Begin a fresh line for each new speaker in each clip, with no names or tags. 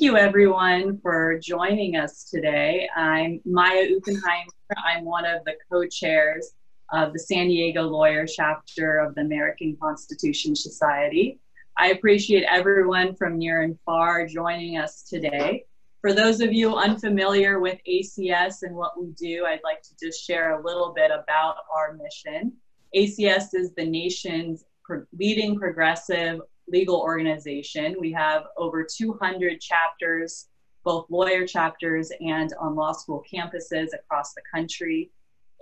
you everyone for joining us today. I'm Maya Uffenheimer. I'm one of the co-chairs of the San Diego Lawyer Chapter of the American Constitution Society. I appreciate everyone from near and far joining us today. For those of you unfamiliar with ACS and what we do, I'd like to just share a little bit about our mission. ACS is the nation's leading progressive legal organization. We have over 200 chapters, both lawyer chapters and on law school campuses across the country.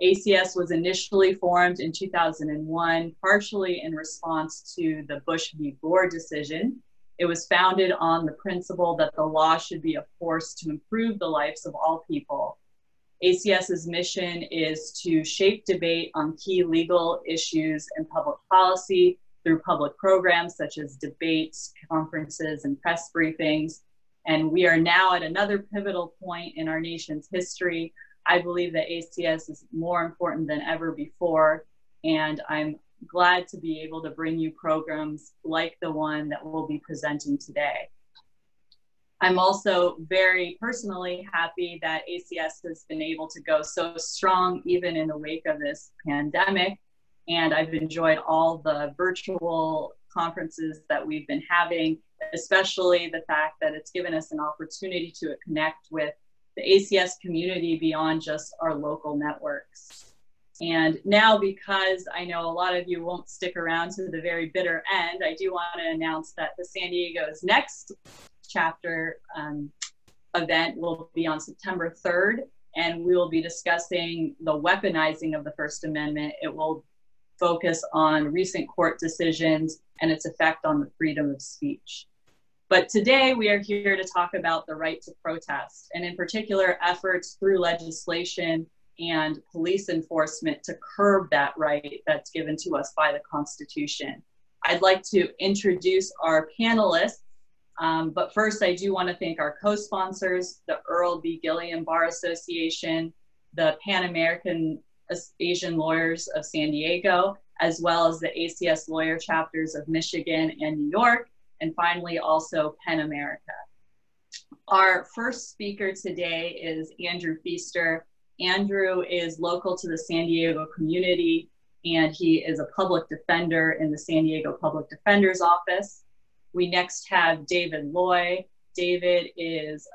ACS was initially formed in 2001, partially in response to the Bush v. Gore decision. It was founded on the principle that the law should be a force to improve the lives of all people. ACS's mission is to shape debate on key legal issues and public policy through public programs such as debates, conferences, and press briefings. And we are now at another pivotal point in our nation's history. I believe that ACS is more important than ever before, and I'm glad to be able to bring you programs like the one that we'll be presenting today. I'm also very personally happy that ACS has been able to go so strong even in the wake of this pandemic, and I've enjoyed all the virtual conferences that we've been having, especially the fact that it's given us an opportunity to connect with the ACS community beyond just our local networks. And now, because I know a lot of you won't stick around to the very bitter end, I do want to announce that the San Diego's next chapter event will be on September 3rd, and we will be discussing the weaponizing of the First Amendment. It will focus on recent court decisions and its effect on the freedom of speech. But today we are here to talk about the right to protest, and in particular efforts through legislation and police enforcement to curb that right that's given to us by the Constitution. I'd like to introduce our panelists, but first I do want to thank our co-sponsors, the Earl B. Gilliam Bar Association, the Pan American Asian Lawyers of San Diego, as well as the ACS lawyer chapters of Michigan and New York, and finally also PEN America. Our first speaker today is Andrew Feaster. Andrew is local to the San Diego community, and he is a public defender in the San Diego Public Defender's Office. We next have David Loy. David is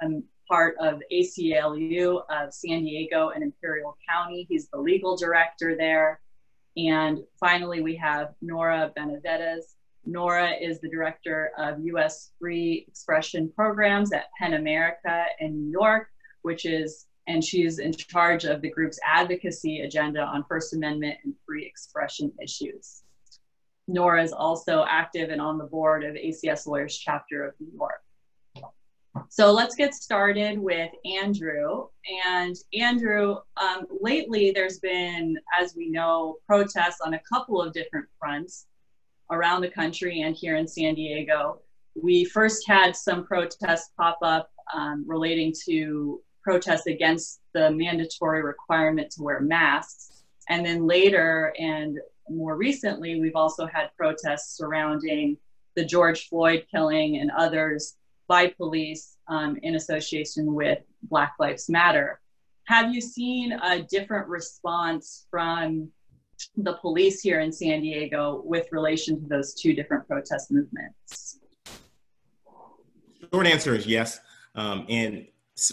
part of ACLU of San Diego and Imperial County. He's the legal director there. And finally, we have Nora Benavidez. Nora is the director of U.S. Free Expression Programs at PEN America in New York, and she's in charge of the group's advocacy agenda on First Amendment and free expression issues. Nora is also active and on the board of ACS Lawyers Chapter of New York. So let's get started with Andrew. And Andrew, lately there's been, as we know, protests on a couple of different fronts around the country and here in San Diego. We first had some protests pop up relating to protests against the mandatory requirement to wear masks. And then later and more recently, we've also had protests surrounding the George Floyd killing and others by police in association with Black Lives Matter. Have you seen a different response from the police here in San Diego with relation to those two different protest movements?
Short answer is yes. And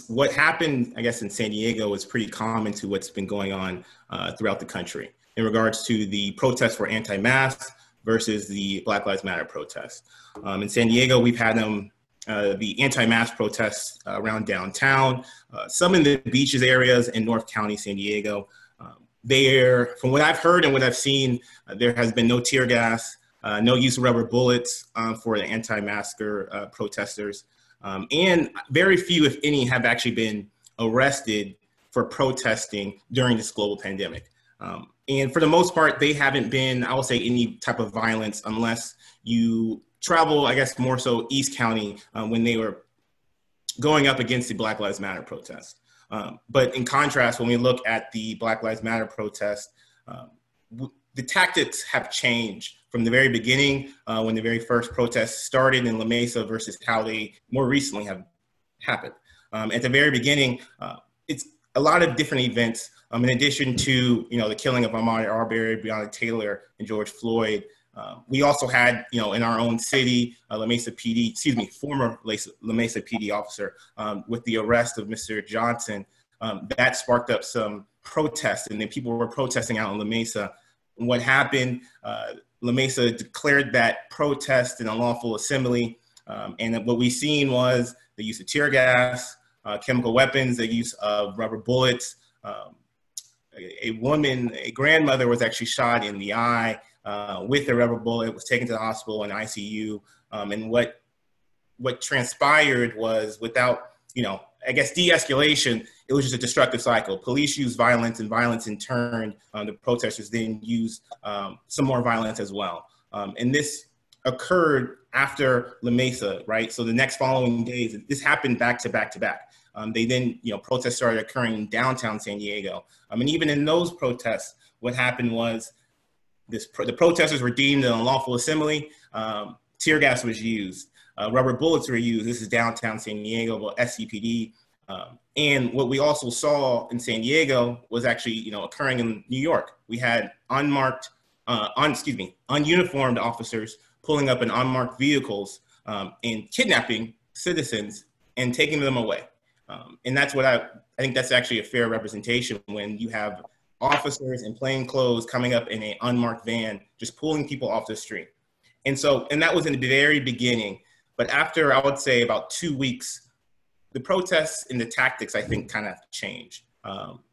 what happened, I guess, in San Diego is pretty common to what's been going on throughout the country in regards to the protests for anti-mask versus the Black Lives Matter protests. In San Diego, we've had the anti-mask protests around downtown, some in the beaches areas in North County, San Diego. From what I've heard and what I've seen, there has been no tear gas, no use of rubber bullets for the anti-masker protesters. And very few, if any, have actually been arrested for protesting during this global pandemic. And for the most part, they haven't been, I will say, any type of violence unless you travel, I guess, more so East County when they were going up against the Black Lives Matter protest. But in contrast, when we look at the Black Lives Matter protest, the tactics have changed from the very beginning when the very first protests started in La Mesa versus how they more recently have happened. At the very beginning, it's a lot of different events. In addition to, the killing of Ahmaud Arbery, Breonna Taylor, and George Floyd, we also had, in our own city, La Mesa PD, former La Mesa PD officer, with the arrest of Mr. Johnson. That sparked up some protests, and then people were protesting out in La Mesa. And what happened, La Mesa declared that protest an unlawful assembly. And what we seen was the use of tear gas, chemical weapons, the use of rubber bullets. A grandmother was actually shot in the eye with a rubber bullet, was taken to the hospital in ICU. And what transpired was, without, de-escalation, it was just a destructive cycle. Police used violence, and violence in turn, the protesters then used some more violence as well. And this occurred after La Mesa, right? So the next following days, this happened back to back to back. They then, protests started occurring in downtown San Diego. And even in those protests, what happened was the protesters were deemed an unlawful assembly. Tear gas was used. Rubber bullets were used. This is downtown San Diego, well, SCPD. And what we also saw in San Diego was actually, occurring in New York. We had ununiformed officers pulling up in unmarked vehicles and kidnapping citizens and taking them away. And that's what I think that's actually a fair representation, when you have officers in plain clothes coming up in an unmarked van, just pulling people off the street. And that was in the very beginning. But after, I would say, about 2 weeks, the protests and the tactics, I think, kind of changed.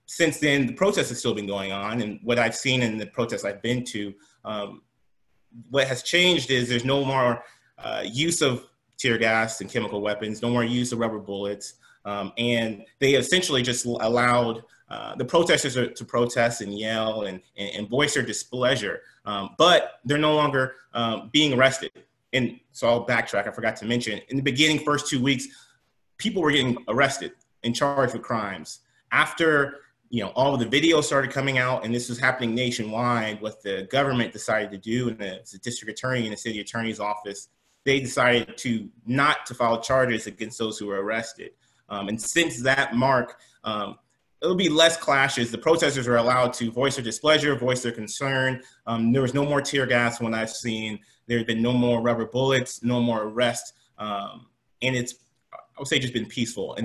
Since then, the protests have still been going on. And what I've seen in the protests I've been to, what has changed is there's no more use of tear gas and chemical weapons, no more use of rubber bullets. And they essentially just allowed the protesters to protest and yell and voice their displeasure. But they're no longer being arrested. And so I'll backtrack. I forgot to mention, in the beginning, first 2 weeks, people were getting arrested and charged with crimes. After, all of the videos started coming out, and this was happening nationwide, what the government decided to do, and the district attorney and the city attorney's office, they decided not to file charges against those who were arrested. And since that mark, it'll be less clashes. The protesters are allowed to voice their displeasure, voice their concern. There was no more tear gas when I've seen. There have been no more rubber bullets, no more arrests. And it's, I would say, just been peaceful.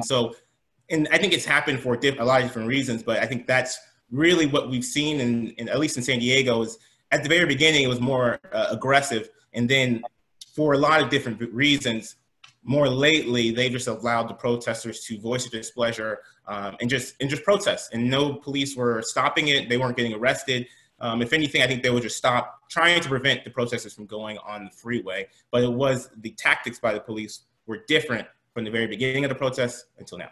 And I think it's happened for a lot of different reasons, but I think that's really what we've seen, in at least in San Diego, is at the very beginning, it was more aggressive. And then for a lot of different reasons, more lately, they just allowed the protesters to voice their displeasure and just protest. And no police were stopping it. They weren't getting arrested. If anything, I think they would just stop trying to prevent the protesters from going on the freeway. But it was the tactics by the police were different from the very beginning of the protests until now.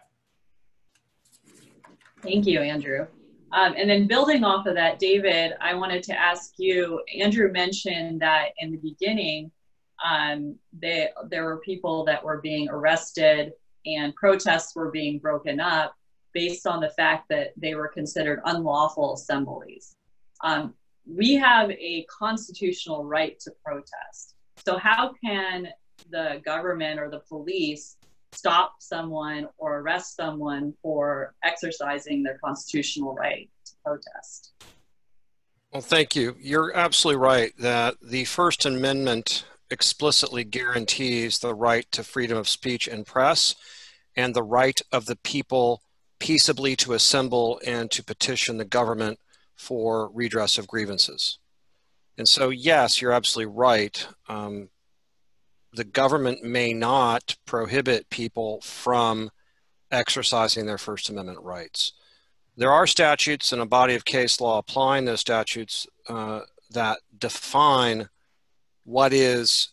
Thank you, Andrew. And then building off of that, David, I wanted to ask you, Andrew mentioned that in the beginning, there were people that were being arrested and protests were being broken up based on the fact that they were considered unlawful assemblies. We have a constitutional right to protest. So how can the government or the police stop someone or arrest someone for exercising their constitutional right to protest?
Well, thank you. You're absolutely right that the First Amendment explicitly guarantees the right to freedom of speech and press, and the right of the people peaceably to assemble and to petition the government for redress of grievances. And so, yes, you're absolutely right. The government may not prohibit people from exercising their First Amendment rights. There are statutes and a body of case law applying those statutes that define what is,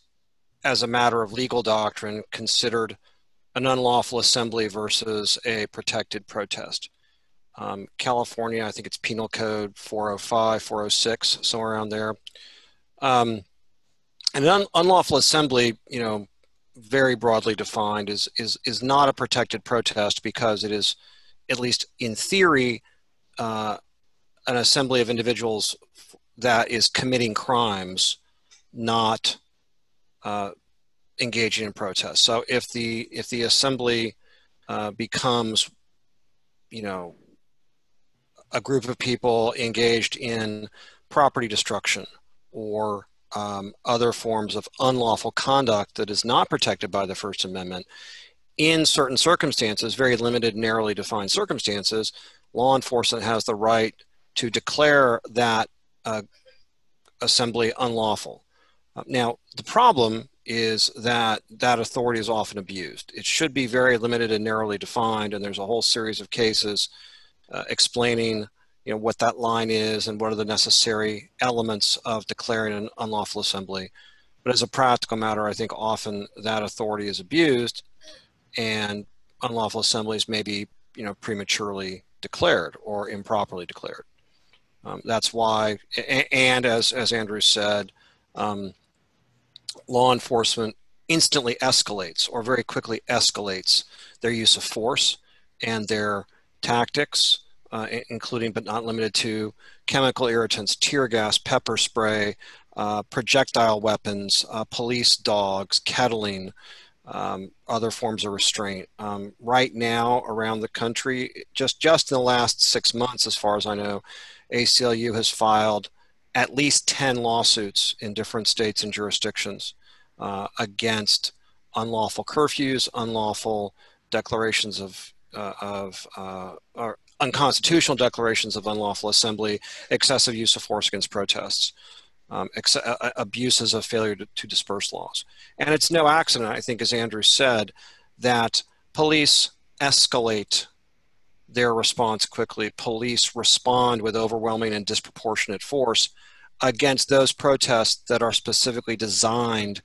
as a matter of legal doctrine, considered an unlawful assembly versus a protected protest. California, I think it's Penal Code 405, 406, somewhere around there. An unlawful assembly, very broadly defined, is not a protected protest because it is, at least in theory, an assembly of individuals that is committing crimes, not engaging in protest. So if the assembly becomes, a group of people engaged in property destruction or other forms of unlawful conduct that is not protected by the First Amendment, in certain circumstances, very limited, narrowly defined circumstances, law enforcement has the right to declare that assembly unlawful. Now, the problem is that that authority is often abused. It should be very limited and narrowly defined, and there's a whole series of cases explaining what that line is and what are the necessary elements of declaring an unlawful assembly. But as a practical matter, I think often that authority is abused, and unlawful assemblies may be prematurely declared or improperly declared. That's why, and as Andrew said, law enforcement instantly escalates or very quickly escalates their use of force and their tactics, including but not limited to chemical irritants, tear gas, pepper spray, projectile weapons, police dogs, kettling, other forms of restraint. Right now around the country, just in the last 6 months, as far as I know, ACLU has filed at least 10 lawsuits in different states and jurisdictions against unlawful curfews, unlawful declarations or unconstitutional declarations of unlawful assembly, excessive use of force against protests, abuses of failure to disperse laws. And it's no accident, I think, as Andrew said, that police escalate their response quickly. Police respond with overwhelming and disproportionate force against those protests that are specifically designed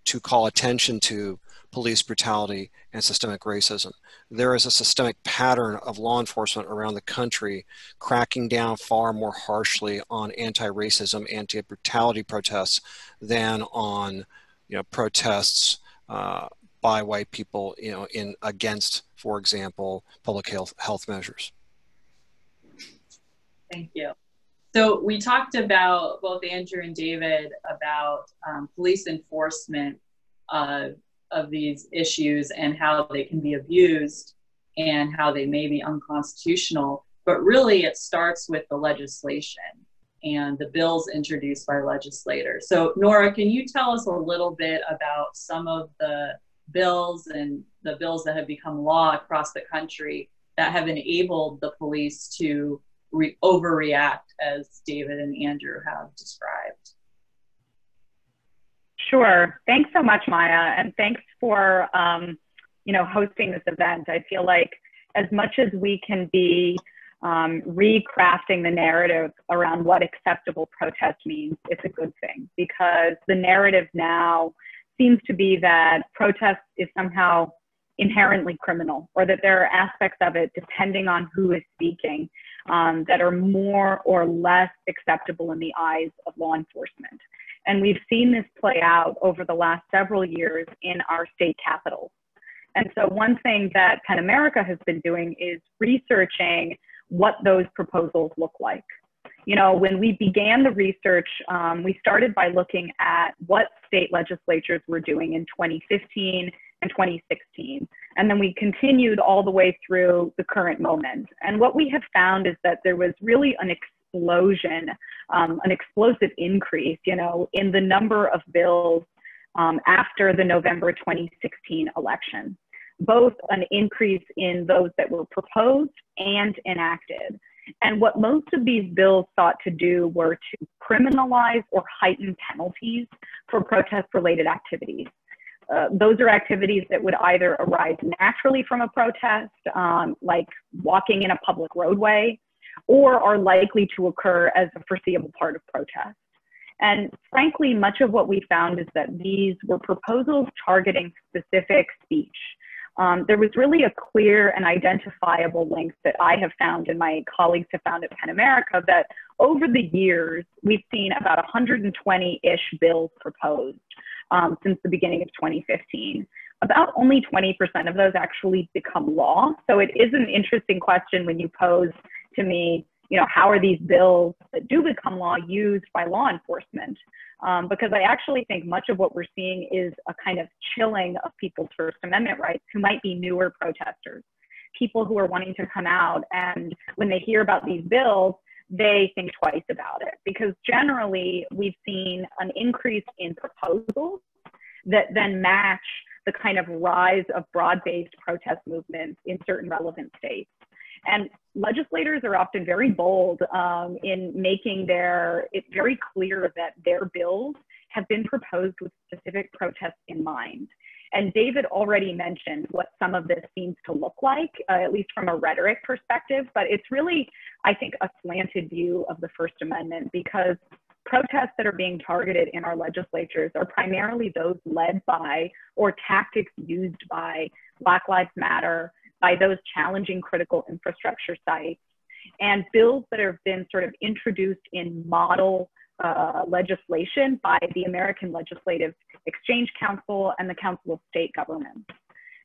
to call attention to police brutality and systemic racism. There is a systemic pattern of law enforcement around the country cracking down far more harshly on anti-racism, anti-brutality protests than on protests by white people against, for example, public health measures.
Thank you. So we talked about, both Andrew and David, about police enforcement of these issues and how they can be abused and how they may be unconstitutional. But really it starts with the legislation and the bills introduced by legislators. So Nora, can you tell us a little bit about some of the bills and the bills that have become law across the country that have enabled the police to overreact, as David and Andrew have described?
Sure. Thanks so much, Maya, and thanks for hosting this event. I feel like as much as we can be recrafting the narrative around what acceptable protest means, it's a good thing, because the narrative now seems to be that protest is somehow inherently criminal, or that there are aspects of it, depending on who is speaking, that are more or less acceptable in the eyes of law enforcement. And we've seen this play out over the last several years in our state capitals. And so one thing that PEN America has been doing is researching what those proposals look like. When we began the research, we started by looking at what state legislatures were doing in 2015 and 2016. And then we continued all the way through the current moment. And what we have found is that there was really an explosion, an explosive increase, in the number of bills after the November 2016 election, both an increase in those that were proposed and enacted. And what most of these bills sought to do were to criminalize or heighten penalties for protest-related activities. Those are activities that would either arise naturally from a protest, like walking in a public roadway, or are likely to occur as a foreseeable part of protest. And frankly, much of what we found is that these were proposals targeting specific speech. There was really a clear and identifiable link that I have found and my colleagues have found at PEN America, that over the years, we've seen about 120-ish bills proposed since the beginning of 2015. About only 20% of those actually become law. So it is an interesting question when you pose to me, how are these bills that do become law used by law enforcement? because I actually think much of what we're seeing is a kind of chilling of people's First Amendment rights who might be newer protesters, people who are wanting to come out, and when they hear about these bills, they think twice about it, because generally we've seen an increase in proposals that then match the kind of rise of broad-based protest movements in certain relevant states. And legislators are often very bold in making it very clear that their bills have been proposed with specific protests in mind. And David already mentioned what some of this seems to look like, at least from a rhetoric perspective, but it's really, I think, a slanted view of the First Amendment, because protests that are being targeted in our legislatures are primarily those led by or tactics used by Black Lives Matter, by those challenging critical infrastructure sites, and bills that have been sort of introduced in model legislation by the American Legislative Exchange Council and the Council of State Governments.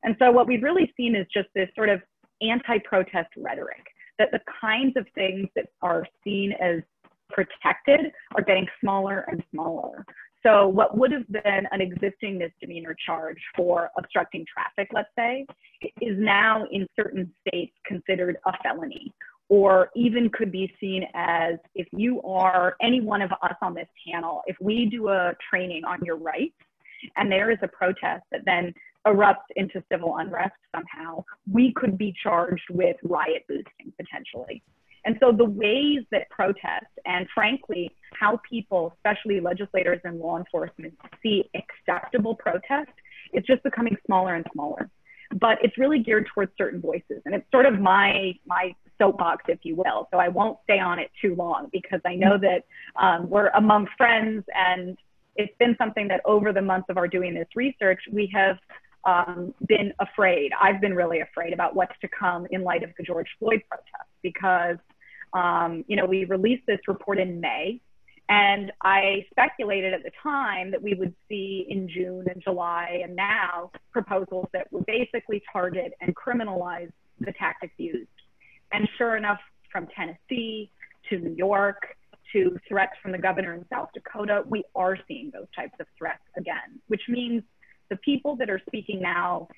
And so what we've really seen is just this sort of anti-protest rhetoric, that the kinds of things that are seen as protected are getting smaller and smaller. So what would have been an existing misdemeanor charge for obstructing traffic, let's say, is now in certain states considered a felony, or even could be seen as, if you are any one of us on this panel, if we do a training on your rights and there is a protest that then erupts into civil unrest somehow, we could be charged with riot boosting potentially. And so the ways that protest, and frankly, how people, especially legislators and law enforcement, see acceptable protest, it's just becoming smaller and smaller. But it's really geared towards certain voices. And it's sort of my soapbox, if you will. So I won't stay on it too long, because I know that we're among friends, and it's been something that over the months of our doing this research, we have been afraid. I've been really afraid about what's to come in light of the George Floyd protest, because we released this report in May, and I speculated at the time that we would see in June and July and now proposals that would basically target and criminalize the tactics used. And sure enough, from Tennessee to New York to threats from the governor in South Dakota, we are seeing those types of threats again, which means the people that are speaking now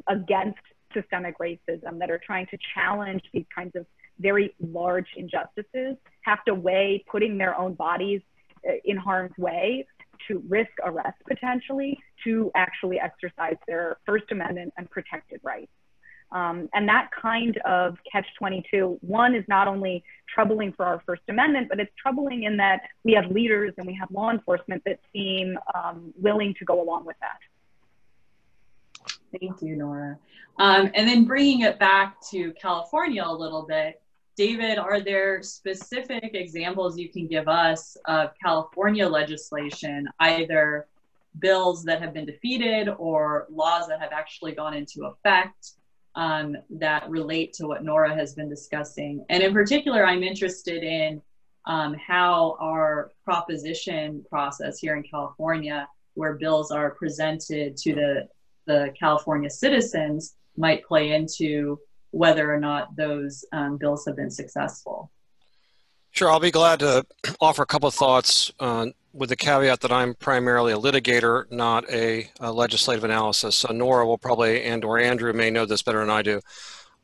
against systemic racism, that are trying to challenge these kinds of very large injustices, have to weigh putting their own bodies in harm's way to risk arrest potentially, to actually exercise their First Amendment and protected rights. And that kind of catch-22, one, is not only troubling for our First Amendment, but it's troubling in that we have leaders and we have law enforcement that seem willing to go along with that.
Thank you, Nora. And then bringing it back to California a little bit, David, are there specific examples you can give us of California legislation, either bills that have been defeated or laws that have actually gone into effect that relate to what Nora has been discussing? And in particular, I'm interested in how our proposition process here in California, where bills are presented to the California citizens, might play into whether or not those bills have been successful.
Sure, I'll be glad to offer a couple of thoughts with the caveat that I'm primarily a litigator, not a legislative analysis. So Nora will probably, or Andrew may know this better than I do.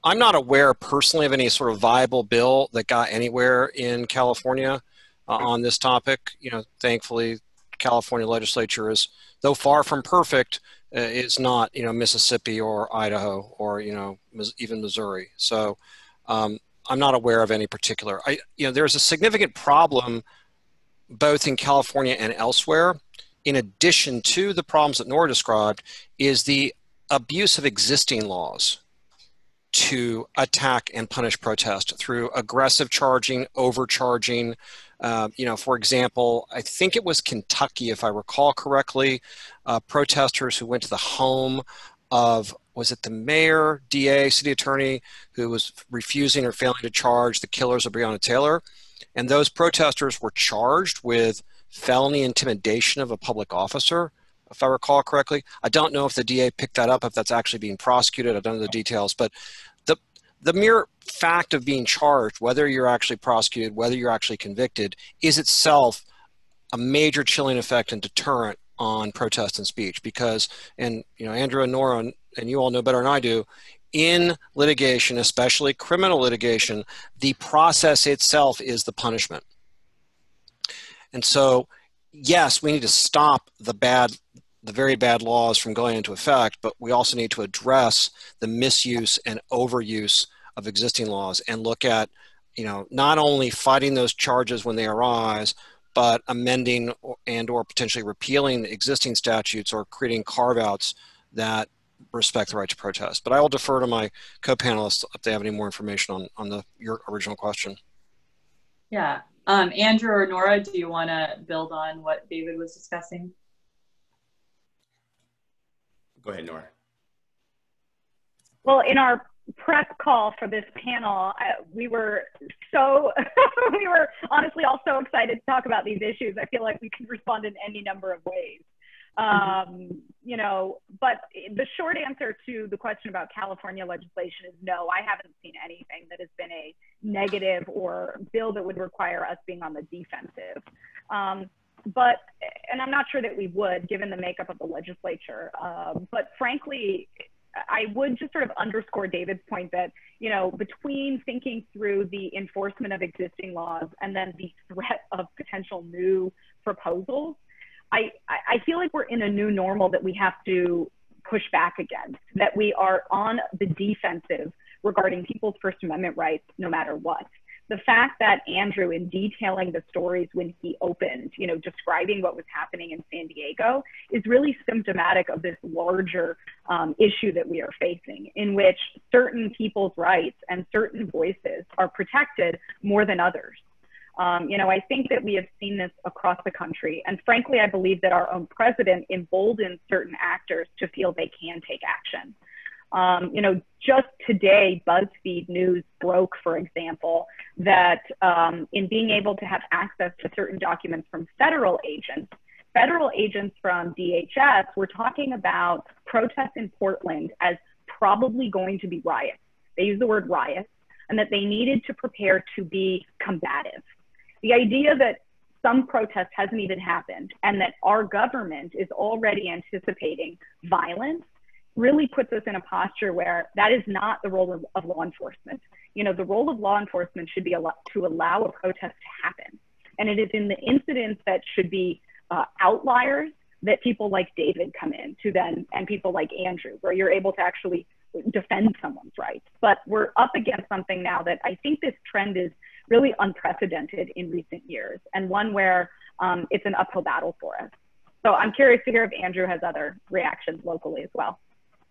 I'm not aware personally of any sort of viable bill that got anywhere in California on this topic. Thankfully, California legislature is, though far from perfect, is not, Mississippi or Idaho or, even Missouri. So I'm not aware of any particular. There's a significant problem both in California and elsewhere, in addition to the problems that Nora described, is the abuse of existing laws to attack and punish protest through aggressive charging, overcharging. For example, I think it was Kentucky, if I recall correctly, protesters who went to the home of, was it the mayor, DA, city attorney, who was refusing or failing to charge the killers of Breonna Taylor. And those protesters were charged with felony intimidation of a public officer, if I recall correctly. I don't know if the DA picked that up, if that's actually being prosecuted. I don't know the details, but the mere fact of being charged, whether you're actually prosecuted, whether you're actually convicted, is itself a major chilling effect and deterrent on protest and speech, because, and Andrew and Nora and you all know better than I do, in litigation, especially criminal litigation, the process itself is the punishment. And so, yes, we need to stop the very bad laws from going into effect, but we also need to address the misuse and overuse of existing laws and look at, not only fighting those charges when they arise, but amending or potentially repealing existing statutes or creating carve-outs that respect the right to protest. But I will defer to my co-panelists if they have any more information on your original question.
Yeah. Andrew or Nora, do you want to build on what David was discussing?
Go ahead, Nora.
Well, in our press call for this panel, we were so, we were honestly all so excited to talk about these issues. I feel like we could respond in any number of ways. But the short answer to the question about California legislation is no, I haven't seen anything that has been a negative or bill that would require us being on the defensive. And I'm not sure that we would, given the makeup of the legislature. But frankly, I would just sort of underscore David's point that, between thinking through the enforcement of existing laws and then the threat of potential new proposals, I feel like we're in a new normal that we have to push back against, that we are on the defensive regarding people's First Amendment rights, no matter what. The fact that Andrew, in detailing the stories when he opened, describing what was happening in San Diego, is really symptomatic of this larger issue that we are facing, in which certain people's rights and certain voices are protected more than others. I think that we have seen this across the country. And frankly, I believe that our own president emboldens certain actors to feel they can take action. Just today, BuzzFeed News broke, for example, that in being able to have access to certain documents from federal agents from DHS were talking about protests in Portland as probably going to be riots. They use the word riots, and that they needed to prepare to be combative. The idea that some protest hasn't even happened and that our government is already anticipating violence really puts us in a posture where that is not the role of law enforcement. The role of law enforcement should be to allow a protest to happen. And it is in the incidents that should be outliers that people like David come in to then, and people like Andrew, where you're able to actually defend someone's rights. But we're up against something now that I think this trend is really unprecedented in recent years, and one where it's an uphill battle for us. So I'm curious to hear if Andrew has other reactions locally as well.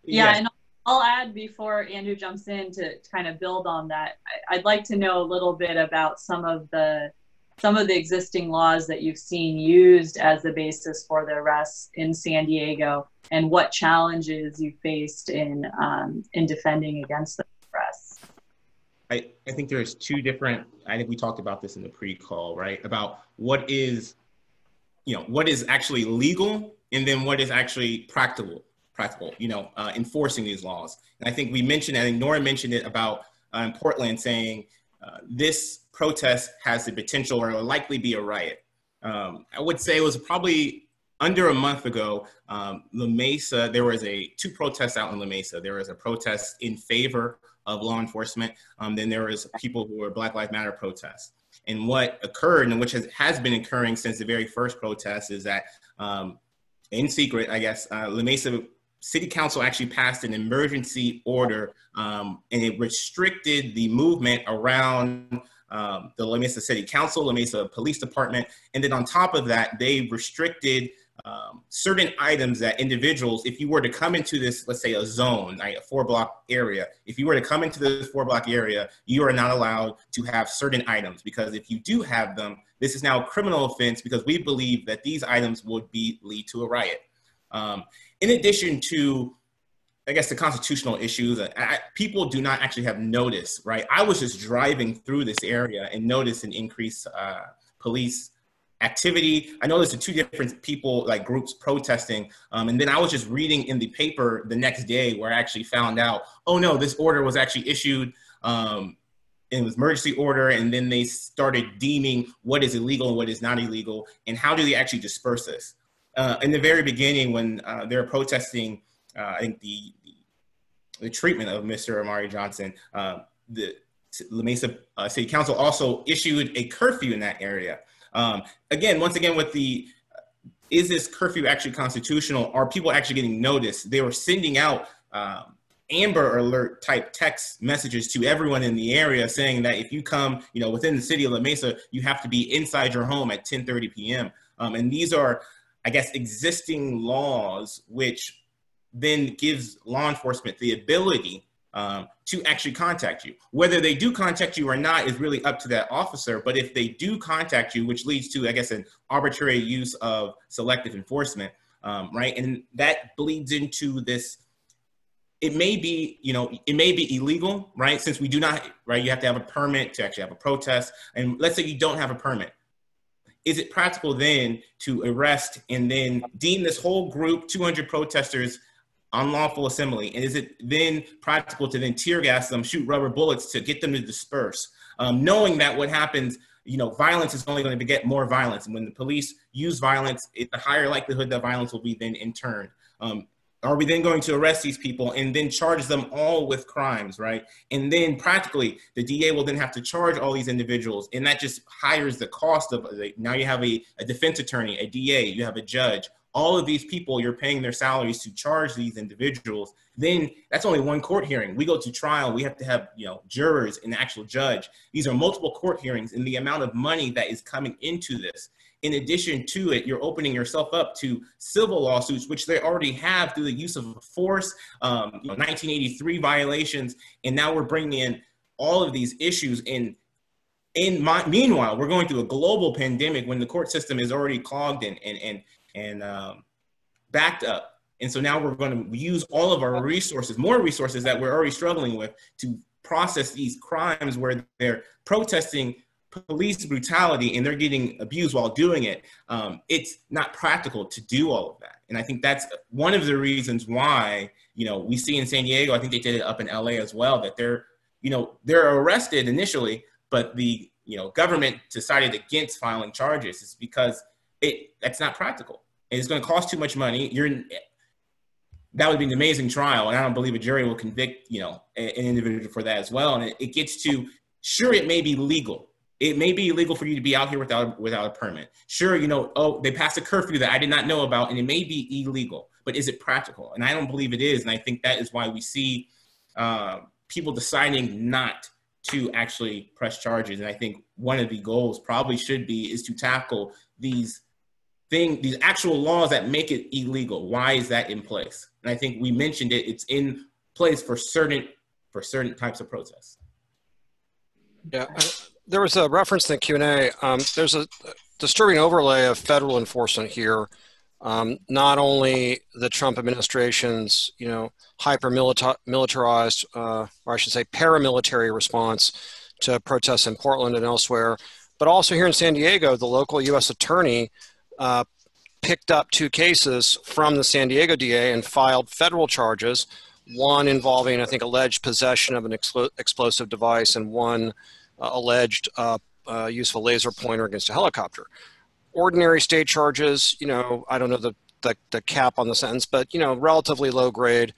Yeah, and I'll add before Andrew jumps in to kind of build on that. I'd like to know a little bit about some of the existing laws that you've seen used as the basis for the arrests in San Diego, and what challenges you faced in defending against the arrests.
I think there's two different, I think we talked about this in the pre-call, right? About what is actually legal, and then what is actually practical, enforcing these laws. And I think we mentioned, I think Nora mentioned it about in Portland, saying this protest has the potential or will likely be a riot. I would say it was probably under a month ago, La Mesa, there was two protests out in La Mesa. There was a protest in favor of law enforcement. Then there was people who were Black Lives Matter protests. And what occurred, and which has been occurring since the very first protest, is that in secret, I guess, La Mesa City Council actually passed an emergency order, and it restricted the movement around the La Mesa City Council, La Mesa Police Department. And then on top of that, they restricted certain items that individuals, if you were to come into this, let's say a zone, like a 4-block area, if you were to come into this 4-block area, you are not allowed to have certain items, because if you do have them, this is now a criminal offense, because we believe that these items would lead to a riot. In addition to, I guess, the constitutional issues, people do not actually have notice, right? I was just driving through this area and noticed an increased police activity. I noticed the two different groups protesting. And then I was just reading in the paper the next day where I actually found out, oh no, this order was actually issued it was emergency order, and then they started deeming what is illegal and what is not illegal, and how do they actually disperse this. In the very beginning, when they were protesting, I think the treatment of Mr. Amari Johnson, the La Mesa City Council also issued a curfew in that area. Once again, with the, is this curfew actually constitutional? Are people actually getting noticed? They were sending out Amber Alert type text messages to everyone in the area saying that if you come, within the city of La Mesa, you have to be inside your home at 10:30 p.m. And these are, I guess, existing laws, which then gives law enforcement the ability to actually contact you. Whether they do contact you or not is really up to that officer. But if they do contact you, which leads to, I guess, an arbitrary use of selective enforcement, right? And that bleeds into this. It may be, it may be illegal, right? Since we do not, right? You have to have a permit to actually have a protest. And let's say you don't have a permit. Is it practical then to arrest and then deem this whole group, 200 protesters, unlawful assembly? And is it then practical to then tear gas them, shoot rubber bullets to get them to disperse? Knowing that what happens, violence is only going to beget more violence. And when the police use violence, it's a higher likelihood that violence will be then in turn. Are we then going to arrest these people and then charge them all with crimes, right? And then practically, the DA will then have to charge all these individuals, and that just hires the cost of, now you have a defense attorney, a DA, you have a judge. All of these people, you're paying their salaries to charge these individuals. Then that's only one court hearing. We go to trial, we have to have jurors and the actual judge. These are multiple court hearings, and the amount of money that is coming into this. In addition to it, you're opening yourself up to civil lawsuits, which they already have through the use of force, 1983 violations, and now we're bringing in all of these issues. Meanwhile, we're going through a global pandemic when the court system is already clogged and backed up. And so now we're going to use all of our resources, more resources that we're already struggling with, to process these crimes where they're protesting police brutality and they're getting abused while doing it. It's not practical to do all of that. And I think that's one of the reasons why, we see in San Diego, I think they did it up in LA as well, that they're arrested initially, but the, government decided against filing charges. It's because that's not practical. And it's going to cost too much money. That would be an amazing trial. And I don't believe a jury will convict, an individual for that as well. And it gets to, sure, it may be legal. It may be illegal for you to be out here without a permit. Sure, they passed a curfew that I did not know about, and it may be illegal, but is it practical? And I don't believe it is. And I think that is why we see people deciding not to actually press charges. And I think one of the goals probably should be is to tackle these actual laws that make it illegal. Why is that in place? And I think we mentioned it. It's in place for certain types of protests.
Yeah. There was a reference in the Q&A. There's a disturbing overlay of federal enforcement here. Not only the Trump administration's, hyper-militarized, or I should say paramilitary response to protests in Portland and elsewhere, but also here in San Diego, the local U.S. attorney picked up 2 cases from the San Diego DA and filed federal charges, one involving, I think, alleged possession of an explosive device, and one alleged use of a laser pointer against a helicopter. Ordinary state charges, I don't know the cap on the sentence, but, relatively low grade.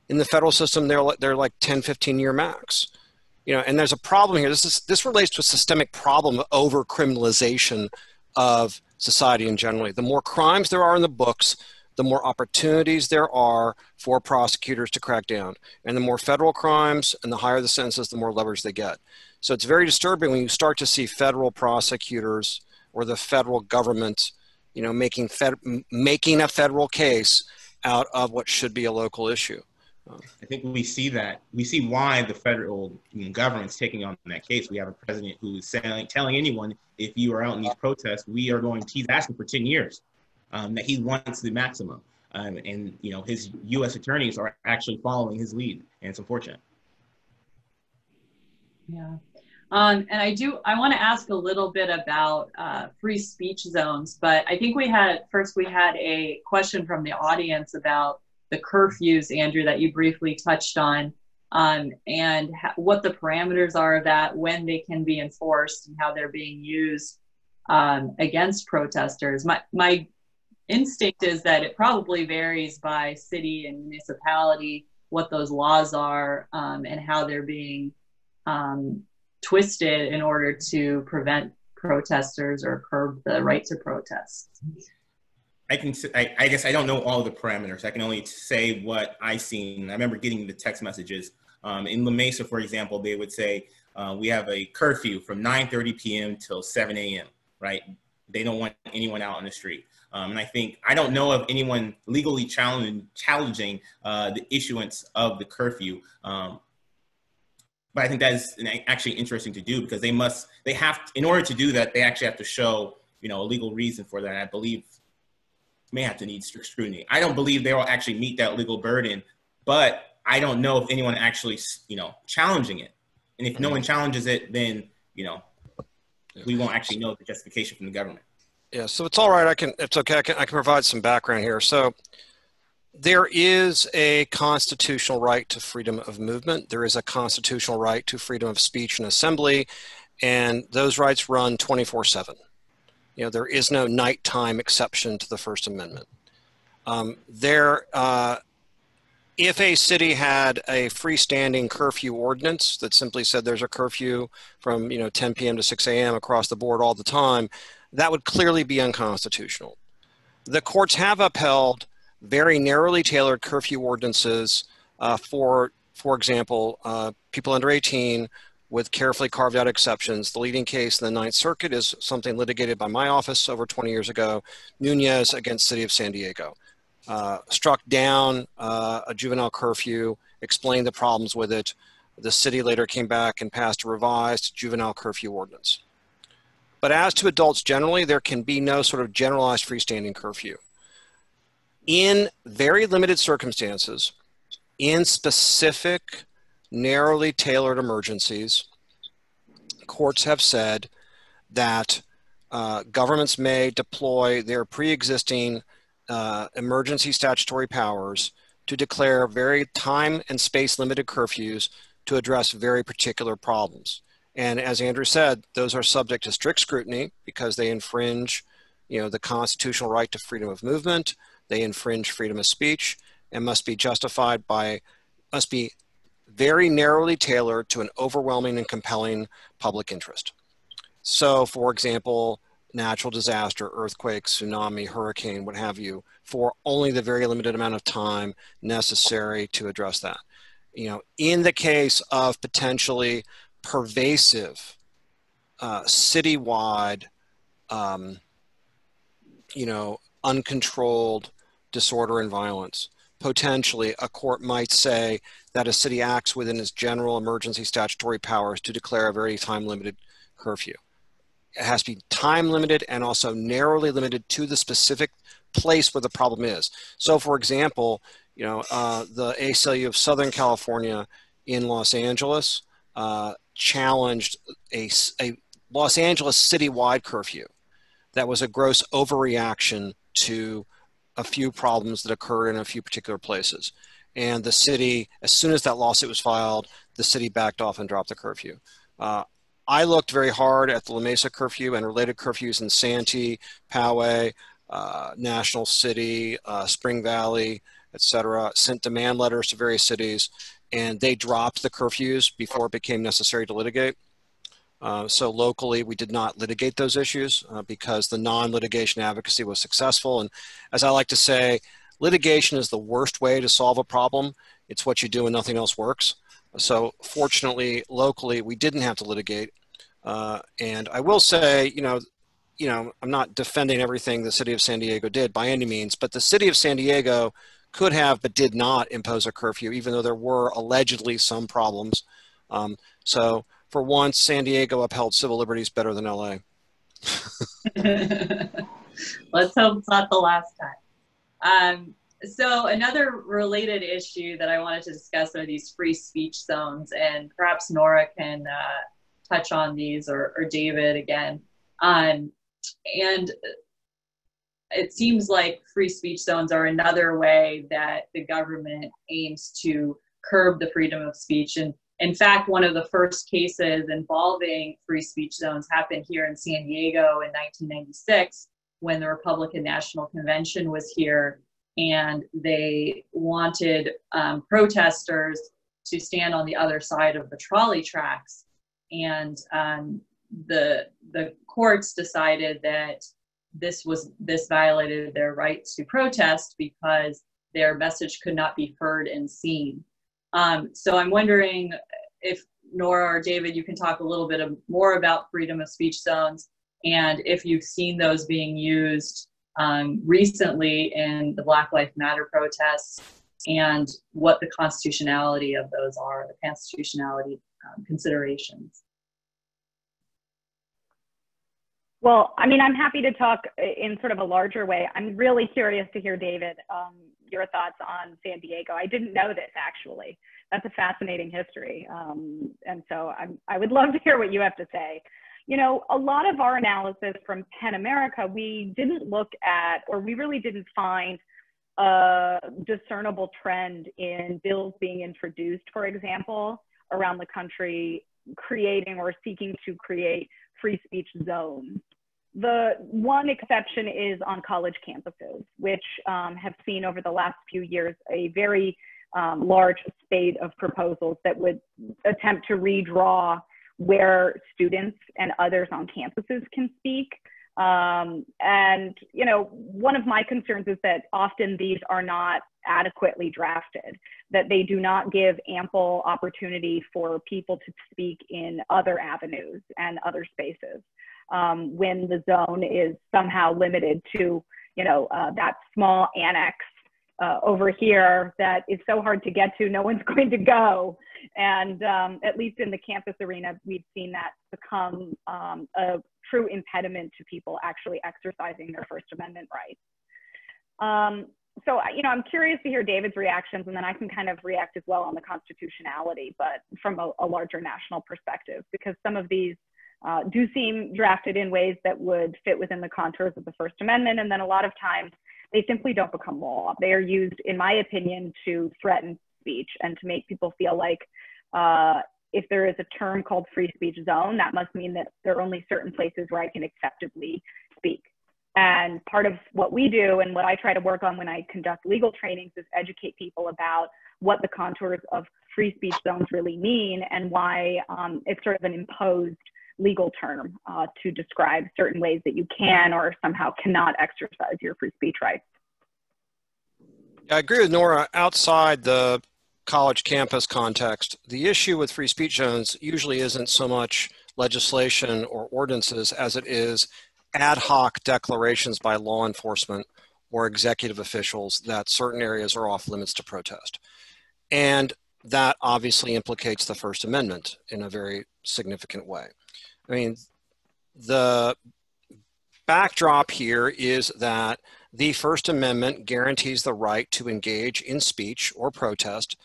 In the federal system, they're like 10, 15-year max. And there's a problem here. This relates to a systemic problem of over-criminalization of society in general. The more crimes there are in the books, the more opportunities there are for prosecutors to crack down. And the more federal crimes and the higher the sentences, the more leverage they get. So it's very disturbing when you start to see federal prosecutors or the federal government, making a federal case out of what should be a local issue.
I think we see that. We see why the federal government's taking on that case. We have a president who is telling anyone, if you are out in these protests, he's asking for 10 years, that he wants the maximum. And his U.S. attorneys are actually following his lead, and it's unfortunate.
Yeah. And I want to ask a little bit about free speech zones, but I think we had a question from the audience about the curfews, Andrew, that you briefly touched on. and what the parameters are of that, when they can be enforced, and how they're being used against protesters. My instinct is that it probably varies by city and municipality, what those laws are, and how they're being twisted in order to prevent protesters or curb the right to protest.
I guess I don't know all the parameters. I can only say what I've seen. I remember getting the text messages. In La Mesa, for example, they would say, we have a curfew from 9:30 p.m. till 7 a.m., right? They don't want anyone out on the street. And I don't know of anyone legally challenging the issuance of the curfew. But I think that is actually interesting to do, because in order to do that, they actually have to show, a legal reason for that. I believe may have to need strict scrutiny. I don't believe they will actually meet that legal burden, but I don't know if anyone actually, challenging it. And if no one challenges it, then, we won't actually know the justification from the government.
Yeah, so it's all right. It's okay. I can provide some background here. So there is a constitutional right to freedom of movement. There is a constitutional right to freedom of speech and assembly, and those rights run 24/7. There is no nighttime exception to the First Amendment. If a city had a freestanding curfew ordinance that simply said there's a curfew from 10 p.m. to 6 a.m. across the board all the time, that would clearly be unconstitutional. The courts have upheld very narrowly tailored curfew ordinances for example, people under 18 with carefully carved out exceptions. The leading case in the Ninth Circuit is something litigated by my office over 20 years ago, Nunez against City of San Diego. Struck down a juvenile curfew, explained the problems with it. The city later came back and passed a revised juvenile curfew ordinance. But as to adults generally, there can be no sort of generalized freestanding curfew. In very limited circumstances, in specific, narrowly tailored emergencies, courts have said that governments may deploy their pre-existing emergency statutory powers to declare very time and space limited curfews to address very particular problems. And as Andrew said, those are subject to strict scrutiny because they infringe, the constitutional right to freedom of movement, they infringe freedom of speech, and must be very narrowly tailored to an overwhelming and compelling public interest. So, for example, natural disaster, earthquake, tsunami, hurricane, what have you, for only the very limited amount of time necessary to address that. In the case of potentially pervasive, citywide, uncontrolled disorder and violence, potentially a court might say that a city acts within its general emergency statutory powers to declare a very time-limited curfew. It has to be time-limited and also narrowly limited to the specific place where the problem is. So, for example, the ACLU of Southern California in Los Angeles challenged a Los Angeles citywide curfew that was a gross overreaction to a few problems that occurred in a few particular places. And the city, as soon as that lawsuit was filed, the city backed off and dropped the curfew. I looked very hard at the La Mesa curfew and related curfews in Santee, Poway, National City, Spring Valley, etc. Sent demand letters to various cities, and they dropped the curfews before it became necessary to litigate. So locally, we did not litigate those issues because the non-litigation advocacy was successful. And as I like to say, litigation is the worst way to solve a problem. It's what you do when nothing else works. So fortunately, locally, we didn't have to litigate. And I will say, I'm not defending everything the city of San Diego did by any means, but the city of San Diego could have, but did not impose a curfew, even though there were allegedly some problems. So for once, San Diego upheld civil liberties better than LA.
Let's hope it's not the last time. So another related issue that I wanted to discuss are these free speech zones, and perhaps Nora can touch on these, or David again. And it seems like free speech zones are another way that the government aims to curb the freedom of speech. And in fact, one of the first cases involving free speech zones happened here in San Diego in 1996 when the Republican National Convention was here, and they wanted protesters to stand on the other side of the trolley tracks. And the courts decided that this violated their right to protest because their message could not be heard and seen. So I'm wondering if Nora or David, you can talk a little bit more about freedom of speech zones, and if you've seen those being used recently in the Black Lives Matter protests, and what the constitutionality of those are, the constitutionality considerations.
Well, I mean, I'm happy to talk in sort of a larger way. I'm really curious to hear, David, your thoughts on San Diego. I didn't know this, actually. That's a fascinating history. And so I would love to hear what you have to say. You know, a lot of our analysis from PEN America, we didn't look at, or we really didn't find a discernible trend in bills being introduced, for example, around the country, creating or seeking to create free speech zones. The one exception is on college campuses, which have seen over the last few years a very large spate of proposals that would attempt to redraw where students and others on campuses can speak. And, you know, one of my concerns is that often these are not adequately drafted, that they do not give ample opportunity for people to speak in other avenues and other spaces, when the zone is somehow limited to, you know, that small annex over here that is so hard to get to, no one's going to go. And at least in the campus arena, we've seen that become a true impediment to people actually exercising their First Amendment rights. So, you know, I'm curious to hear David's reactions, and then I can kind of react as well on the constitutionality, but from a larger national perspective, because some of these do seem drafted in ways that would fit within the contours of the First Amendment, and then a lot of times they simply don't become law. They are used, in my opinion, to threaten speech and to make people feel like if there is a term called free speech zone, that must mean that there are only certain places where I can acceptably speak. And part of what we do and what I try to work on when I conduct legal trainings is educate people about what the contours of free speech zones really mean and why it's sort of an imposed legal term to describe certain ways that you can or somehow cannot exercise your free speech rights.
I agree with Nora. Outside the college campus context, the issue with free speech zones usually isn't so much legislation or ordinances as it is ad hoc declarations by law enforcement or executive officials that certain areas are off limits to protest. And that obviously implicates the First Amendment in a very significant way. I mean, the backdrop here is that the First Amendment guarantees the right to engage in speech or protest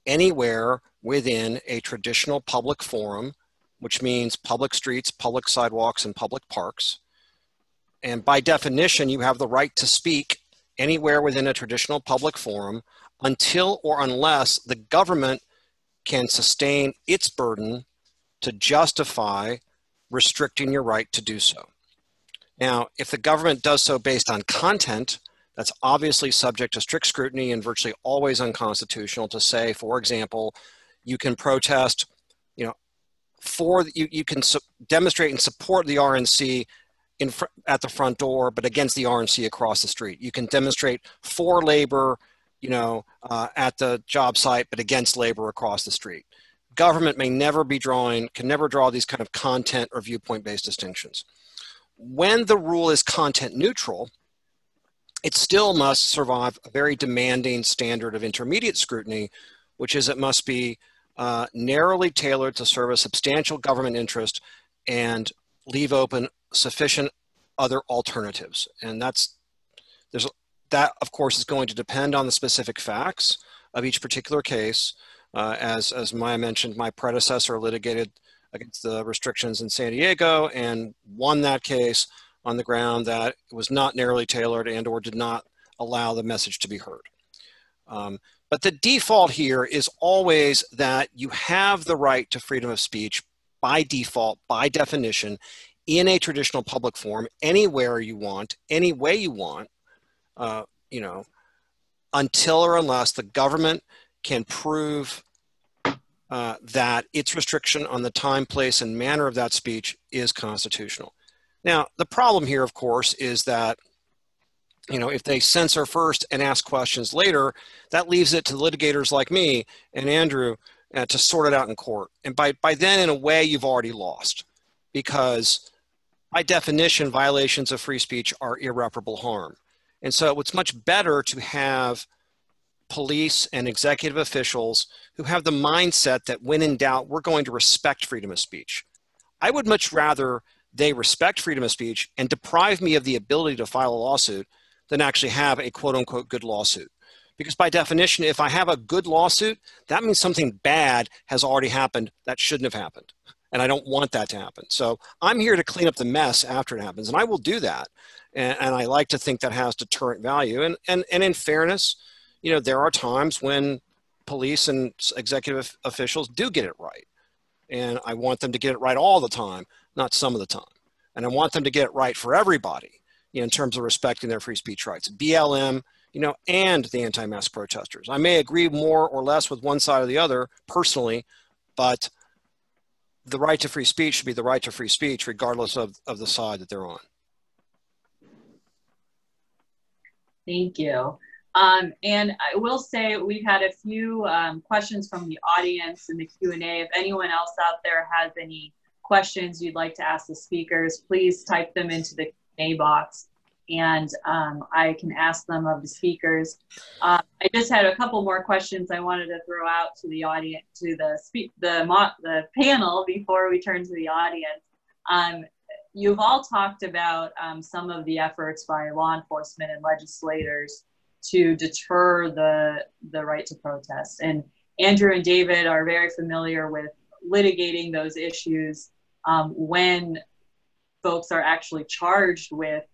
anywhere within a traditional public forum, which means public streets, public sidewalks, and public parks. And by definition, you have the right to speak anywhere within a traditional public forum until or unless the government can sustain its burden to justify restricting your right to do so. Now, if the government does so based on content, that's obviously subject to strict scrutiny and virtually always unconstitutional to say, for example, you can protest, you know, you can demonstrate and support the RNC at the front door, but against the RNC across the street. You can demonstrate for labor, you know, at the job site, but against labor across the street. Government may never be can never draw these kind of content or viewpoint-based distinctions. When the rule is content neutral, it still must survive a very demanding standard of intermediate scrutiny, which is it must be narrowly tailored to serve a substantial government interest and leave open sufficient other alternatives. And that, of course, is going to depend on the specific facts of each particular case. As Maya mentioned, my predecessor litigated against the restrictions in San Diego and won that case on the ground that it was not narrowly tailored and or did not allow the message to be heard. But the default here is always that you have the right to freedom of speech by default, by definition, in a traditional public forum, anywhere you want, any way you want, you know, until or unless the government can prove that its restriction on the time, place, and manner of that speech is constitutional. Now, the problem here, of course, is that, you know, if they censor first and ask questions later, that leaves it to litigators like me and Andrew to sort it out in court. And by then, in a way, you've already lost, because by definition, violations of free speech are irreparable harm. And so it's much better to have police and executive officials who have the mindset that when in doubt, we're going to respect freedom of speech. I would much rather they respect freedom of speech and deprive me of the ability to file a lawsuit than actually have a quote unquote good lawsuit. Because by definition, if I have a good lawsuit, that means something bad has already happened that shouldn't have happened. And I don't want that to happen. So I'm here to clean up the mess after it happens, and I will do that. And I like to think that has deterrent value. And in fairness, you know, there are times when police and executive officials do get it right. And I want them to get it right all the time, not some of the time. And I want them to get it right for everybody, you know, in terms of respecting their free speech rights, BLM, you know, and the anti-mask protesters. I may agree more or less with one side or the other personally, but the right to free speech should be the right to free speech regardless of the side that they're on.
Thank you. And I will say we've had a few questions from the audience in the Q&A. If anyone else out there has any questions you'd like to ask the speakers, please type them into the Q&A box, and I can ask them of the speakers. I just had a couple more questions I wanted to throw out to the audience, to the panel before we turn to the audience. You've all talked about some of the efforts by law enforcement and legislators to deter the right to protest. And Andrew and David are very familiar with litigating those issues when folks are actually charged with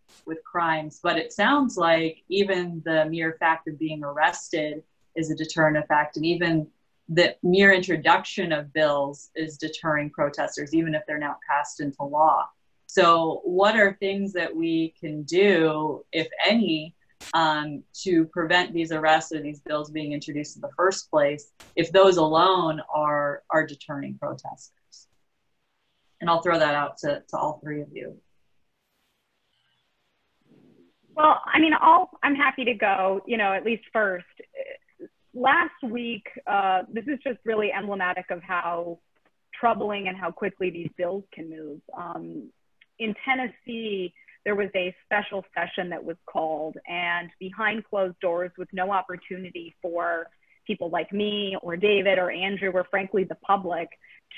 crimes. But it sounds like even the mere fact of being arrested is a deterrent effect, and even the mere introduction of bills is deterring protesters, even if they're now passed into law. So what are things that we can do, if any, to prevent these arrests or these bills being introduced in the first place, if those alone are deterring protesters? And I'll throw that out to all three of you.
Well, I mean, I'm happy to go, you know, at least first. Last week, this is just really emblematic of how troubling and how quickly these bills can move. In Tennessee, there was a special session that was called, and behind closed doors, with no opportunity for people like me or David or Andrew or frankly the public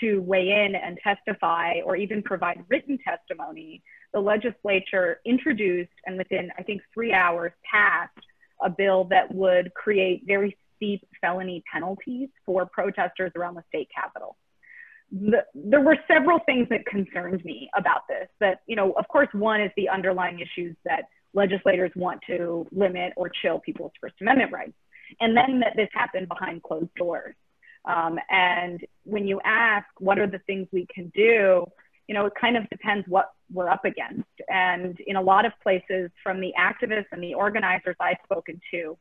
to weigh in and testify or even provide written testimony, the legislature introduced and within, I think, 3 hours passed a bill that would create very steep felony penalties for protesters around the state capitol. There were several things that concerned me about this. That, you know, of course, one is the underlying issues that legislators want to limit or chill people's First Amendment rights. And then that this happened behind closed doors. And when you ask, what are the things we can do? You know, it kind of depends what we're up against. And in a lot of places, from the activists and the organizers I've spoken to,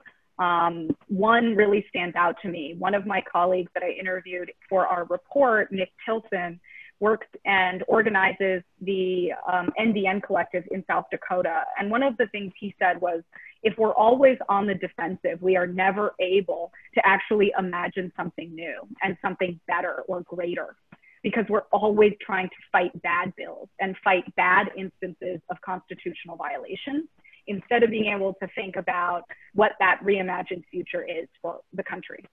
one really stands out to me. One of my colleagues that I interviewed for our report, Nick Tilson, works and organizes the NDN Collective in South Dakota. And one of the things he said was, if we're always on the defensive, we are never able to actually imagine something new and something better or greater, because we're always trying to fight bad bills and fight bad instances of constitutional violations, instead of being able to think about what that reimagined future is for the country.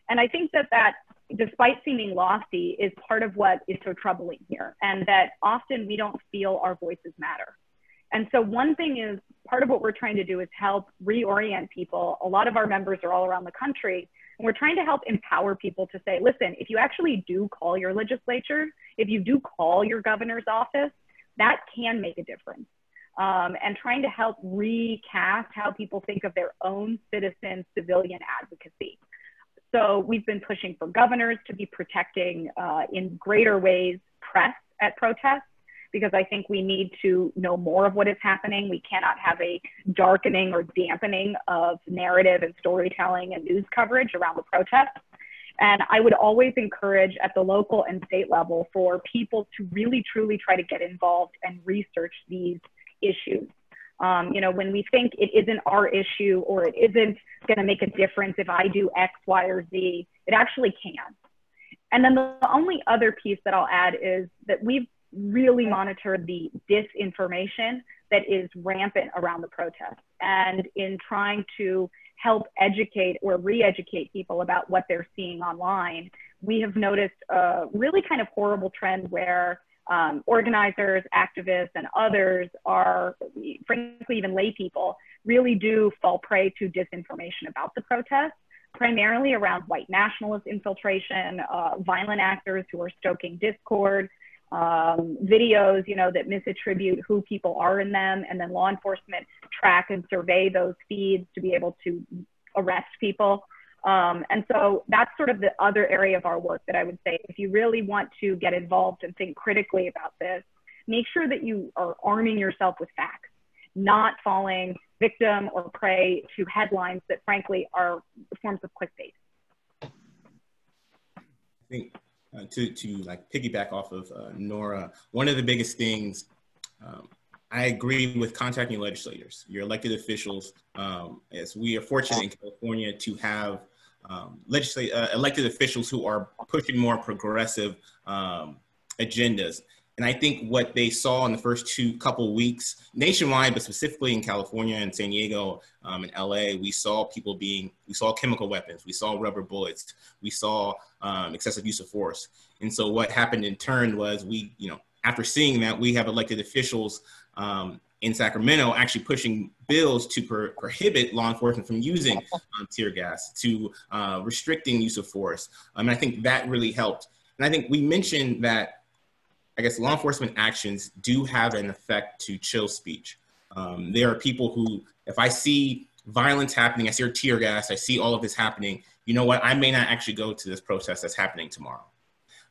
And I think that despite seeming lofty, is part of what is so troubling here, and that often we don't feel our voices matter. And so one thing is, part of what we're trying to do is help reorient people. A lot of our members are all around the country, and we're trying to help empower people to say, listen, if you actually do call your legislature, if you do call your governor's office, that can make a difference. And trying to help recast how people think of their own citizen civilian advocacy. So we've been pushing for governors to be protecting in greater ways press at protests, because I think we need to know more of what is happening. We cannot have a darkening or dampening of narrative and storytelling and news coverage around the protests. And I would always encourage at the local and state level for people to really, truly try to get involved and research these issues. You know, when we think it isn't our issue or it isn't going to make a difference if I do X, Y, or Z, it actually can. And then the only other piece that I'll add is that we've really monitored the disinformation that is rampant around the protests. And in trying to help educate or re-educate people about what they're seeing online, we have noticed a really kind of horrible trend where organizers, activists, and others are, frankly, even lay people, really do fall prey to disinformation about the protests, primarily around white nationalist infiltration, violent actors who are stoking discord, videos, you know, that misattribute who people are in them, and then law enforcement track and survey those feeds to be able to arrest people. And so that's sort of the other area of our work that I would say, if you really want to get involved and think critically about this, make sure that you are arming yourself with facts, not falling victim or prey to headlines that frankly are forms of clickbait.
I think to like piggyback off of Nora, one of the biggest things, I agree with contacting legislators, your elected officials, as we are fortunate in California to have elected officials who are pushing more progressive agendas. And I think what they saw in the first couple weeks nationwide, but specifically in California and San Diego and LA, we saw chemical weapons, we saw rubber bullets, we saw excessive use of force. And so what happened in turn was after seeing that, we have elected officials in Sacramento actually pushing bills to prohibit law enforcement from using tear gas, to restricting use of force. And I think that really helped. And I think we mentioned that, I guess, law enforcement actions do have an effect to chill speech. There are people who, if I see violence happening, I see tear gas, I see all of this happening, you know what, I may not actually go to this protest that's happening tomorrow.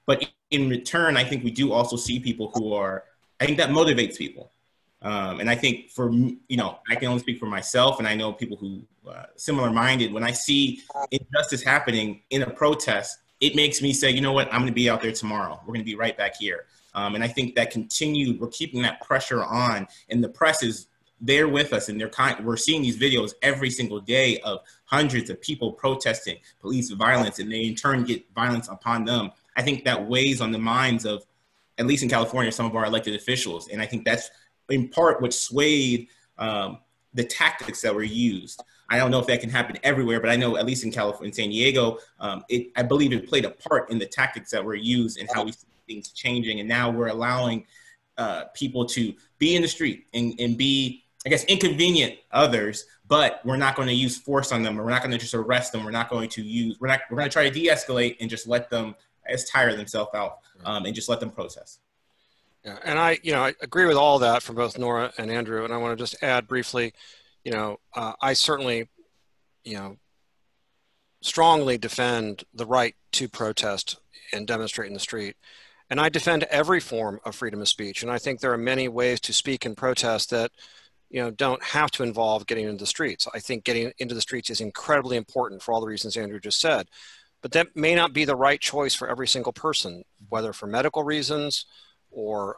But in return, I think we do also see people I think that motivates people. And I think I can only speak for myself, and I know people who similar minded, when I see injustice happening in a protest, it makes me say, you know what, I'm going to be out there tomorrow. We're going to be right back here. And I think that we're keeping that pressure on, and the press is there with us, and we're seeing these videos every single day of hundreds of people protesting police violence, and they in turn get violence upon them. I think that weighs on the minds of, at least in California, some of our elected officials. And I think that's in part what swayed the tactics that were used. I don't know if that can happen everywhere, but I know at least in California, in San Diego, I believe it played a part in the tactics that were used and how we see things changing. And now we're allowing people to be in the street and be, I guess, inconvenient others, but we're not going to use force on them, or we're not going to just arrest them. We're going to try to de-escalate and just let them tire themselves out and just let them protest.
Yeah, and I agree with all that from both Nora and Andrew. And I want to just add briefly, I certainly, strongly defend the right to protest and demonstrate in the street. And I defend every form of freedom of speech. And I think there are many ways to speak and protest that, don't have to involve getting into the streets. I think getting into the streets is incredibly important for all the reasons Andrew just said. But that may not be the right choice for every single person, whether for medical reasons or,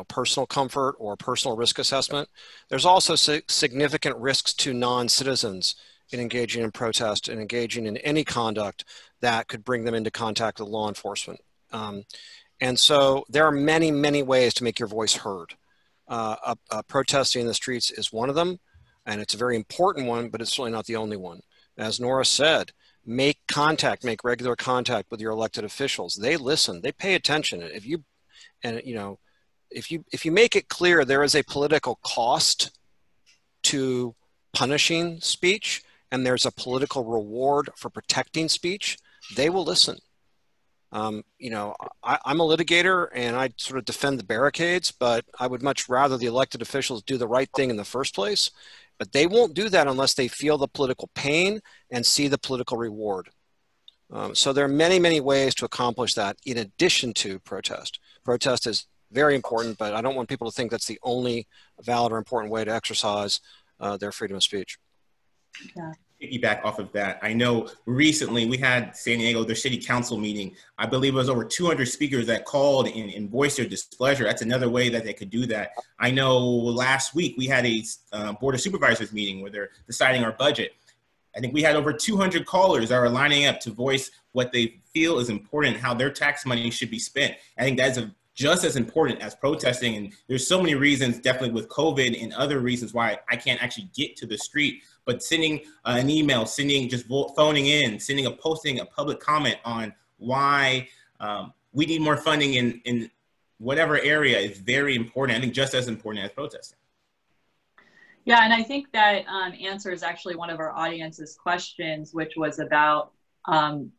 personal comfort or personal risk assessment. There's also significant risks to non-citizens in engaging in protest and engaging in any conduct that could bring them into contact with law enforcement. And so there are many, many ways to make your voice heard. Protesting in the streets is one of them, and it's a very important one, but it's certainly not the only one. As Nora said, make regular contact with your elected officials. They listen, they pay attention. If you make it clear there is a political cost to punishing speech, and there's a political reward for protecting speech, they will listen. I'm a litigator and I sort of defend the barricades, but I would much rather the elected officials do the right thing in the first place But they won't do that unless they feel the political pain and see the political reward. So there are many, many ways to accomplish that in addition to protest. Protest is very important, but I don't want people to think that's the only valid or important way to exercise their freedom of speech.
Yeah.
Piggyback off of that, I know recently we had San Diego, their city council meeting. I believe it was over 200 speakers that called and voiced their displeasure. That's another way that they could do that. I know last week we had a board of supervisors meeting where they're deciding our budget. I think we had over 200 callers that are lining up to voice what they feel is important, how their tax money should be spent. I think that's just as important as protesting. And there's so many reasons, definitely with COVID and other reasons why I can't actually get to the street, but sending an email, phoning in, sending a posting, a public comment on why we need more funding in whatever area is very important. I think just as important as protesting.
Yeah, and I think that answers actually one of our audience's questions, which was about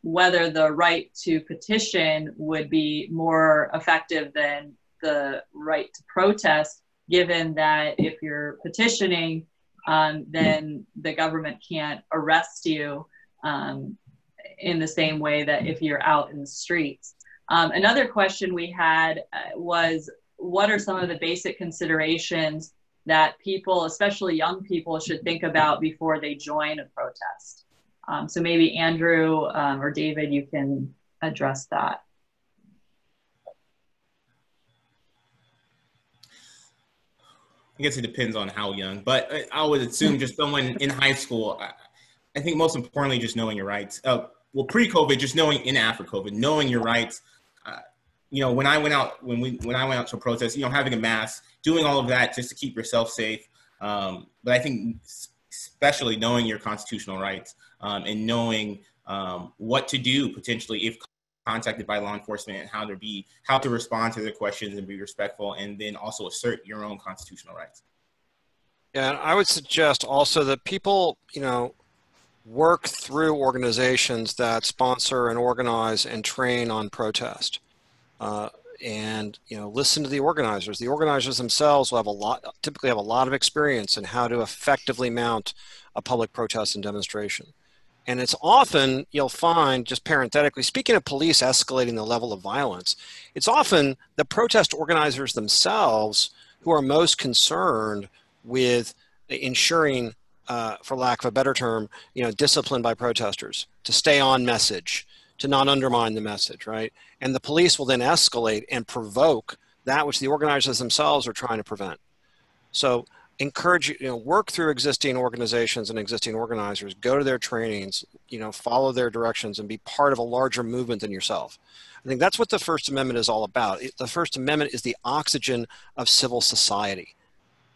whether the right to petition would be more effective than the right to protest, given that if you're petitioning, then the government can't arrest you in the same way that if you're out in the streets. Another question we had was, what are some of the basic considerations that people, especially young people, should think about before they join a protest? So maybe Andrew or David, you can address that.
I guess it depends on how young, but I would assume just someone in high school. I think most importantly, just knowing your rights. Well, pre-COVID, just knowing after COVID, knowing your rights. You know, when I went out to a protest, you know, having a mask, doing all of that just to keep yourself safe. But I think especially knowing your constitutional rights and knowing what to do potentially if contacted by law enforcement, and how to respond to their questions and be respectful, and then also assert your own constitutional rights.
Yeah, and I would suggest also that people, you know, work through organizations that sponsor and organize and train on protest. And, you know, listen to the organizers. The organizers themselves will typically have a lot of experience in how to effectively mount a public protest and demonstration. And it's often, you'll find, just parenthetically, speaking of police escalating the level of violence, it's often the protest organizers themselves who are most concerned with ensuring, for lack of a better term, you know, discipline by protesters, to stay on message, to not undermine the message, right? And the police will then escalate and provoke that which the organizers themselves are trying to prevent. So encourage, you know, work through existing organizations and existing organizers, go to their trainings, you know, follow their directions and be part of a larger movement than yourself. I think that's what the First Amendment is all about. The First Amendment is the oxygen of civil society.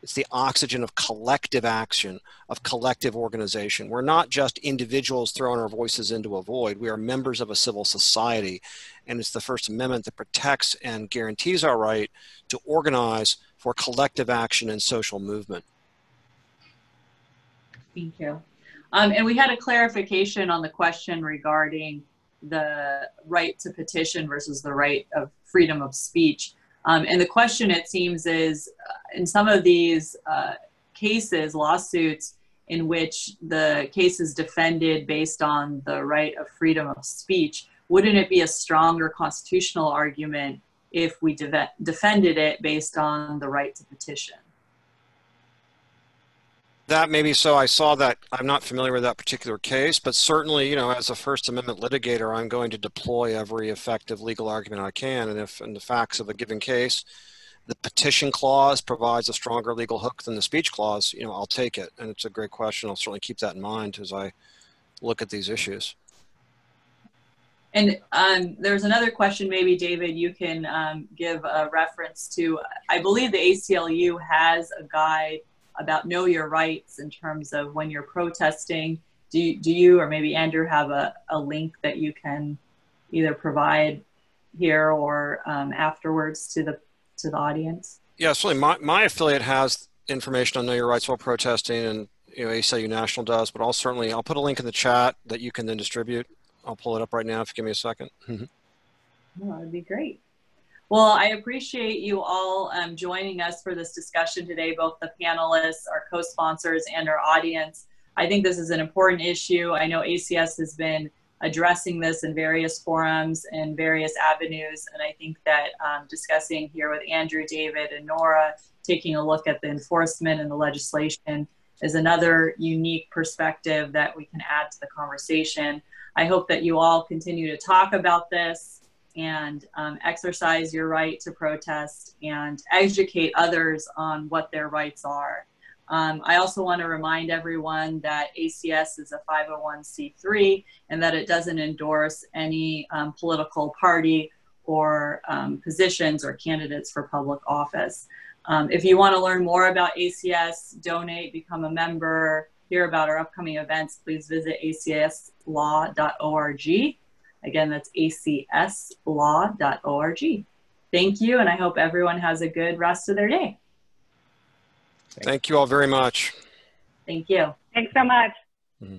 It's the oxygen of collective action, of collective organization. We're not just individuals throwing our voices into a void. We are members of a civil society. And it's the First Amendment that protects and guarantees our right to organize for collective action and social movement.
Thank you. And we had a clarification on the question regarding the right to petition versus the right of freedom of speech. And the question, it seems, is in some of these cases, lawsuits, in which the case is defended based on the right of freedom of speech, wouldn't it be a stronger constitutional argument if we defended it based on the right to petition?
That may be so. I saw that. I'm not familiar with that particular case, but certainly, you know, as a First Amendment litigator, I'm going to deploy every effective legal argument I can. And if in the facts of a given case, the petition clause provides a stronger legal hook than the speech clause, you know, I'll take it. And it's a great question. I'll certainly keep that in mind as I look at these issues.
And there's another question, maybe David, you can give a reference to. I believe the ACLU has a guide about know your rights in terms of when you're protesting. Do you or maybe Andrew have a link that you can either provide here or afterwards to the audience?
Yeah, certainly. My affiliate has information on know your rights while protesting, and you know, ACLU National does, but I'll put a link in the chat that you can then distribute. I'll pull it up right now if you give me a second.
Oh, that would be great. Well, I appreciate you all joining us for this discussion today, both the panelists, our co-sponsors, and our audience. I think this is an important issue. I know ACS has been addressing this in various forums and various avenues, and I think that discussing here with Andrew, David, and Nora, taking a look at the enforcement and the legislation is another unique perspective that we can add to the conversation. I hope that you all continue to talk about this and exercise your right to protest and educate others on what their rights are. I also want to remind everyone that ACS is a 501c3 and that it doesn't endorse any political party or positions or candidates for public office. If you want to learn more about ACS, donate, become a member, hear about our upcoming events, please visit acslaw.org. Again, that's acslaw.org. Thank you, and I hope everyone has a good rest of their day.
Thank you all very much.
Thank you.
Thanks so much.
Mm-hmm.